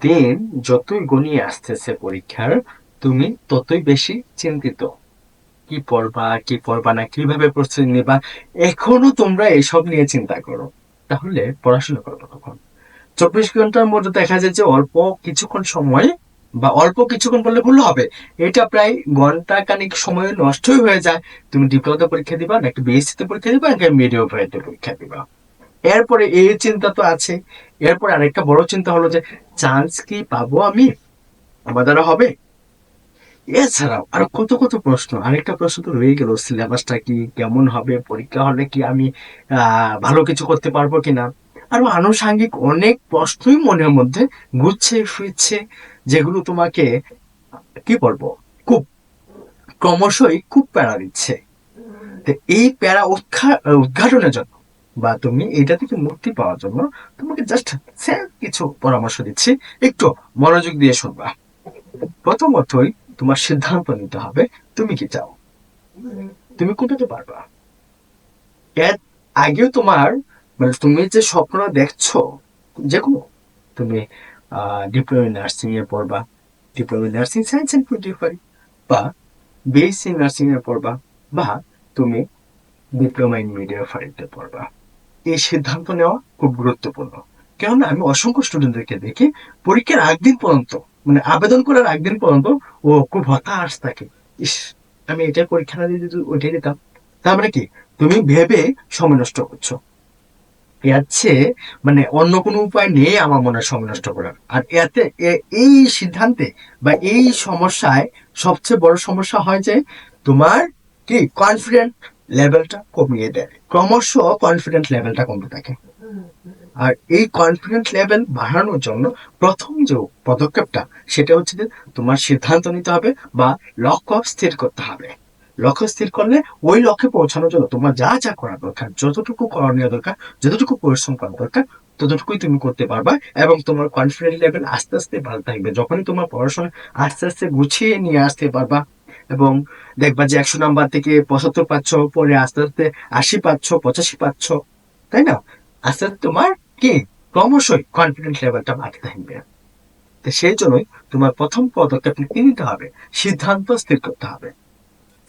দিন যতই গনিয়ে আসতেছে পরীক্ষার, তুমি ততই বেশি চিন্তিত। কি পড়বা কি পড়বা না, কিভাবে প্রস্তুতি নেবা, এখনো তোমরা এসব নিয়ে চিন্তা করো। তাহলে পড়াশোনা করবো তখন? 24 ঘন্টার মধ্যে দেখা যায় যে অল্প কিছুক্ষণ সময়, বা অল্প কিছুক্ষণ বললে ভুল হবে, এটা প্রায় ঘন্টা খানিক সময় নষ্টই হয়ে যায়। তুমি ডিপ্লোমাতে পরীক্ষা দিবা, নাকি বিএসসি তে পরীক্ষা দিবা, নাকি মিডিওভাইতে পরীক্ষা দিবা। এরপরে এই চিন্তা তো আছে। এরপরে আরেকটা বড় চিন্তা হলো যে চান্স কি পাবো আমি, আমার দ্বারা হবে? এছাড়াও আরো কত কত প্রশ্ন, আরেকটা প্রশ্ন তো রয়ে গেল, সিলেবাসটা কি, কেমন হবে, পরীক্ষা হলে কি আমি ভালো কিছু করতে পারবো কিনা। আরো আনুষাঙ্গিক অনেক প্রশ্নই মনের মধ্যে ঘুরছে ফিরছে, যেগুলো তোমাকে কি বলবো, খুব ক্রমশই খুব প্যারা দিচ্ছে। তো এই প্যারা উদ্ঘাটনের জন্য, বা তুমি এটা থেকে মুক্তি পাওয়ার জন্য, তোমাকে জাস্ট কিছু পরামর্শ দিচ্ছি, একটু মনোযোগ দিয়ে শুনবা। প্রথমতই তোমার সিদ্ধান্ত নিতে হবে, তুমি কি চাও, তুমি কোনটাতে পারবা। এর আগেও তোমার, মানে তুমি যে স্বপ্ন দেখছো, যে কোনো, তুমি ডিপ্লোমা নার্সিং এ পড়বা, diploma nursing science and midwifery, বা বিএসসি নার্সিং এ পড়বা, বা তুমি ডিপ্লোমা ইন মিডওয়াইফারিতে পড়বা, এই সিদ্ধান্ত নেওয়া খুব গুরুত্বপূর্ণ। কেননা আমি অসংখ্য স্টুডেন্টদেরকে দেখি পরীক্ষার আগদিন পর্যন্ত, মানে আবেদন করার আগদিন পর্যন্ত ও খুব হতাশ থাকে। ইস, আমি এটাই পরীক্ষা না দিয়ে যদি ওইটাই দিতাম। তার মানে কি, তুমি ভেবে সময় নষ্ট করছো। এর চেয়ে মানে অন্য কোনো উপায় নেই আমার মনে হয় সময় নষ্ট করার। আর এতে এই সিদ্ধান্তে বা এই সমস্যায় সবচেয়ে বড় সমস্যা হয় যে তোমার কি কনফিডেন্ট লেভেলটা কমিয়ে দেয়, ক্রমশ কনফিডেন্ট লেভেলটা কমতে থাকে। আর এই কনফিডেন্স লেভেল বাড়ানোর জন্য প্রথম যে পদক্ষেপটা, সেটা হচ্ছে যে তোমার সিদ্ধান্ত নিতে হবে, বা লক্ষ্য স্থির করতে হবে। লক্ষ্য স্থির করলে ওই লক্ষ্যে পৌঁছানোর জন্য তোমার যা যা করা দরকার, যতটুকু করণীয় দরকার, যতটুকু পরিশ্রম করা দরকার, ততটুকুই তুমি করতে পারবা। এবং তোমার কনফিডেন্স লেভেল আস্তে আস্তে ভালো থাকবে যখনই তোমার পড়াশোনা আস্তে আস্তে গুছিয়ে নিয়ে আসতে পারবা। এবং দেখবা যে 100 নাম্বার থেকে 75 পাচ্ছ, পরে আস্তে আস্তে 80 পাচ্ছ, 85 পাচ্ছ, তাই না? আস্তে আস্তে তোমার কি ক্রমশই কনফিডেন্স লেভেলটা বাড়তে থাকবে। তো সেই জন্যই তোমার প্রথম পদক্ষেপ কি নিতে হবে, সিদ্ধান্ত স্থির করতে হবে।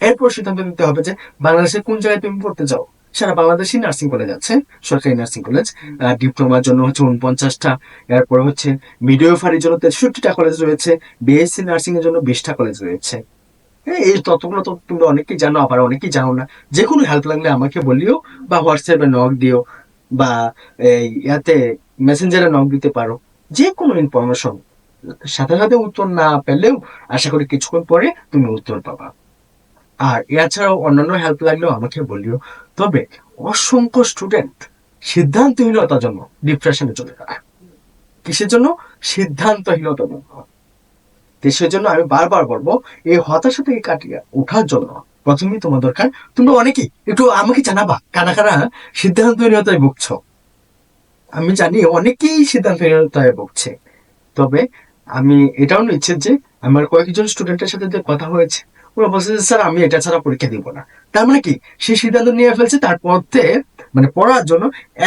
এরপর সিদ্ধান্ত নিতে হবে যে বাংলাদেশের কোন জায়গায় তুমি পড়তে চাও। সারা বাংলাদেশি নার্সিং কলেজ আছে, সরকারি নার্সিং কলেজ। ডিপ্লোমার জন্য হচ্ছে 49টা, এরপর হচ্ছে মিডওয়াইফারির জন্য 63টা কলেজ রয়েছে, বিএসসি নার্সিং এর জন্য 20টা কলেজ রয়েছে। হ্যাঁ, এই তথ্যগুলো তো তুমি অনেকেই জানো, আবার অনেকেই জানো না। যে কোনো হেল্প লাগলে আমাকে বলিও, বা হোয়াটসঅ্যাপে নক দিও, বা এই ইয়াতে মেসেঞ্জারে নক দিতে পারো। যে কোনো ইনফরমেশন সাথে সাথে উত্তর না পেলেও আশা করি কিছুক্ষণ পরে তুমি উত্তর পাবা। আর এছাড়াও অন্যান্য হেল্প লাগলেও আমাকে বলিও। তবে অসংখ্য স্টুডেন্ট সিদ্ধান্তহীনতার জন্য ডিপ্রেশনে চলে যায়। কিসের জন্য? সিদ্ধান্তহীনতার জন্য। তো সেজন্য আমি বারবার বলবো, এই হতাশা থেকে কাটিয়ে ওঠার জন্য প্রথমেই তোমার দরকার, তোমরা অনেকেই একটু আমাকে জানাবা কারা কারা সিদ্ধান্তহীনতায় ভুগছো। আমি জানি অনেকেই সিদ্ধান্তহীনতায় ভুগছে। তবে আমি এটাও নিচ্ছি যে আমার কয়েকজন স্টুডেন্টের সাথে যে কথা হয়েছে, ওরা বলছে যে স্যার আমি এটা ছাড়া পরীক্ষা দিব না। তার মানে কি, সে সিদ্ধান্ত নিয়ে ফেলছে, তার পথে মানে পড়ার জন্য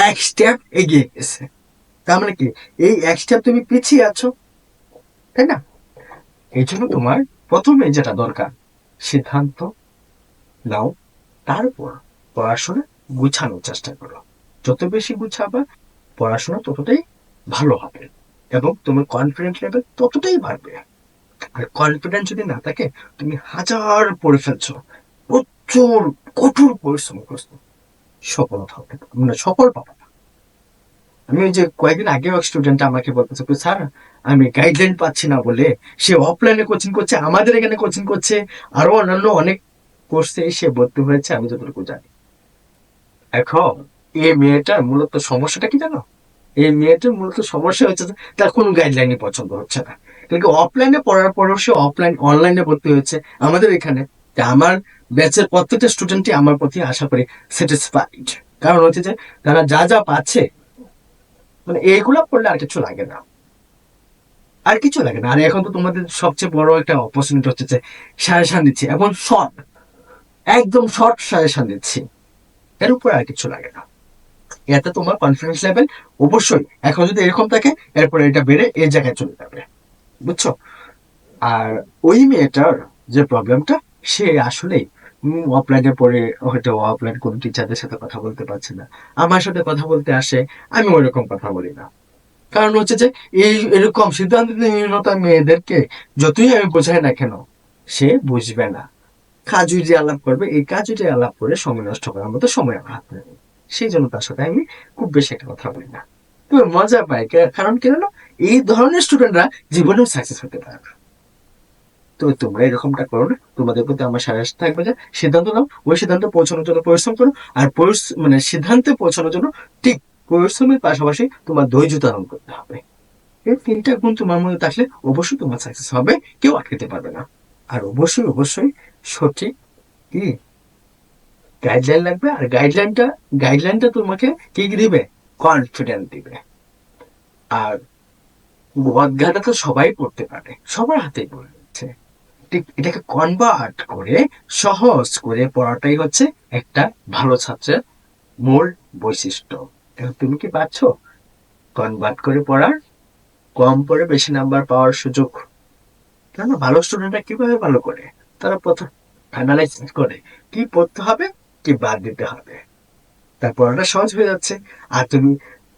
এক স্টেপ এগিয়ে গেছে। তার মানে কি, এই এক স্টেপ তুমি পিছিয়ে আছো, তাই না? এই জন্য তোমার প্রথমে যেটা দরকার, সিদ্ধান্ত নাও, তারপর পড়াশোনা গুছানোর চেষ্টা করো। যত বেশি গুছাবা, পড়াশোনা ততটাই ভালো হবে, এবং তোমার কনফিডেন্স লেভেল ততটাই বাড়বে। আর কনফিডেন্স যদি না থাকে, তুমি হাজার পড়ে ফেলছো, প্রচুর কঠোর পরিশ্রম করছো, সফলতা হবে না, মানে সফল পাবে না। আমি ওই যে কয়েকদিন আগেও এক স্টুডেন্ট আমাকে বলতেছে, স্যার আমি গাইডলাইন পাচ্ছি না বলে সে অফলাইনে কোচিং করছে, আমাদের এখানে কোচিং করছে, আরো অন্যান্য অনেক কোর্সে সে ভর্তি হয়েছে, আমি যতটুকু জানি। এখন এই মেয়েটার মূলত সমস্যাটা কি জানো? এই মেয়েটার মূলত সমস্যা হচ্ছে যে তার কোনো গাইডলাইনই পছন্দ হচ্ছে না। কিন্তু অফলাইনে পড়ার পরেও সে অনলাইনে ভর্তি হয়েছে আমাদের এখানে। তা আমার ব্যাচের প্রত্যেকটা স্টুডেন্টই আমার প্রতি আশা করি স্যাটিসফাইড। কারণ হচ্ছে যে তারা যা যা পাচ্ছে, মানে এইগুলা পড়লে আর কিছু লাগে না, আর কিছু লাগে না। আর এখন তো তোমাদের সবচেয়ে বড় একটা অপরচুনিটি হচ্ছে যে সাজেশন দিচ্ছি, এখন একদম শর্ট সাজেশন দিচ্ছি, এর উপরে আর কিছু লাগে না। এতে তোমার কনফিডেন্স লেভেল অবশ্যই এখন যদি এরকম থাকে এরপরে এটা বেড়ে এই জায়গায় চলে যাবে, বুঝছো? আর ওই মেয়েটার যে প্রবলেমটা, সে আসলে অফলাইনে পড়ে হয়তো অফলাইন কোন টিচারদের সাথে কথা বলতে পারছে না, আমার সাথে কথা বলতে আসে, আমি ওইরকম কথা বলি না। কারণ হচ্ছে যে এই এরকম সিদ্ধান্তহীনতা মেয়েদেরকে যতই আমি বোঝাই না কেন, সে বুঝবে না। কাজুরি আলাপ করবে, এই কাজুরি আলাপ করে সময় নষ্ট করার মতো সময় আমার হাতে নেই। সেই জন্য তার সাথে আমি খুব বেশি একটা কথা বলি না। তবে মজা পাই, কারণ কেন, এই ধরনের স্টুডেন্টরা জীবনেও সাকসেস হতে পারে। তো তোমরা এরকমটা করো না, তোমাদের প্রতি আমার সাজেশন থাকবে যে সিদ্ধান্ত নাও, ওই সিদ্ধান্তে পৌঁছানোর জন্য পরিশ্রম করো। আর মানে সিদ্ধান্তে পৌঁছানোর জন্য ঠিক পরিশ্রমের পাশাপাশি তোমার ধৈর্য ধারণ করতে হবে। এই তিনটা গুণ তোমার মধ্যে থাকলে অবশ্যই তোমার সাকসেস হবে, কেউ আটকাতে পারবে না। আর অবশ্যই অবশ্যই সঠিক কি গাইডলাইন লাগবে, আর গাইডলাইনটা তোমাকে কি দিবে, কনফিডেন্ট দিবে। আর অজ্ঞানটা তো সবাই পড়তে পারে, সবার হাতেই পড়ে যাচ্ছে। ঠিক এটাকে কনভার্ট করে সহজ করে পড়াটাই হচ্ছে একটা ভালো ছাত্রের মূল বৈশিষ্ট্য। এখন তুমি কি পাচ্ছ কনভার্ট করে পড়ার, কম পড়ে বেশি নাম্বার পাওয়ার সুযোগ? কেন, ভালো স্টুডেন্টরা কিভাবে ভালো করে, তারা প্রথম অ্যানালাইসিস করে কি পড়তে হবে, কি বাদ দিতে হবে, তার পড়াটা সহজ হয়ে যাচ্ছে। আর তুমি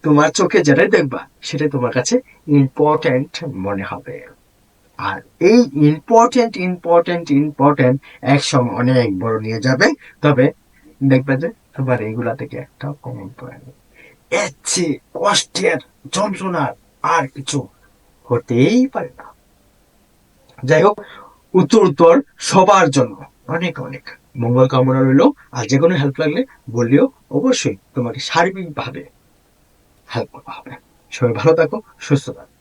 তোমার চোখে যেটাই দেখবা সেটাই তোমার কাছে ইম্পর্টেন্ট মনে হবে। আর এই ইম্পর্টেন্ট একসময় অনেক বড় নিয়ে যাবে। তবে দেখবে যে তোমার এইগুলা থেকে একটা কমন পয়েন্ট, এর চেয়ে কষ্টের যন্ত্রণার আর কিছু হতেই পারে না। যাই হোক, উত্তর সবার জন্য অনেক অনেক মঙ্গল কামনা রইল। আর যে কোনো হেল্প লাগলে বললেও অবশ্যই তোমাকে সার্বিকভাবে হেল্প করা হবে। সবাই ভালো থাকো, সুস্থ থাকো।